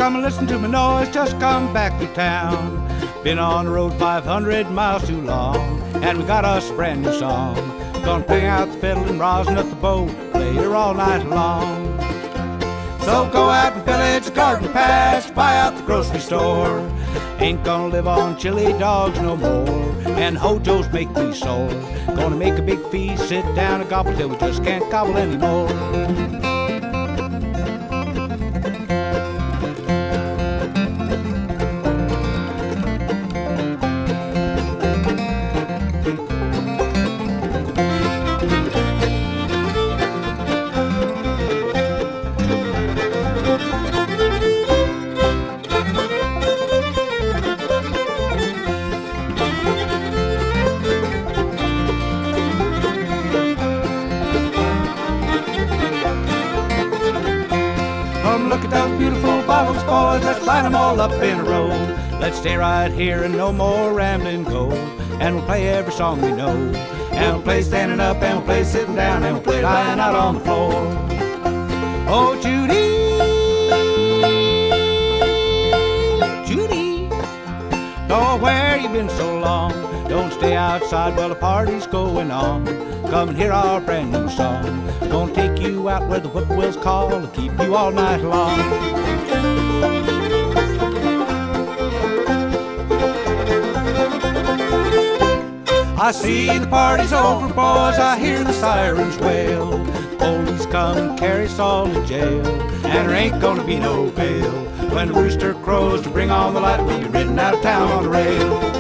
come and listen to my noise, just come back to town. Been on the road 500 miles too long, and we got us a brand new song. Gonna bring out the fiddle and rosin up the bow, play her all night long. So go out and pillage the garden patch, buy out the grocery store. Ain't gonna live on chili dogs no more, and hojos make me sore. Gonna make a big feast, sit down and gobble till we just can't gobble anymore. Look at those beautiful bottles, boys, let's line them all up in a row. Let's stay right here and no more rambling go. And we'll play every song we know. And we'll play standing up, and we'll play sitting down, and we'll play lying out on the floor. Oh, Judy, Judy, oh, where you been so long? Don't stay outside while the party's going on. Come and hear our brand new song. Gonna take you out where the whippoorwills call and keep you all night long. I see the party's over, boys, I hear the sirens wail. Police come and carry us all to jail, and there ain't gonna be no bail. When the rooster crows to bring on the light, we'll be riding out of town on the rail.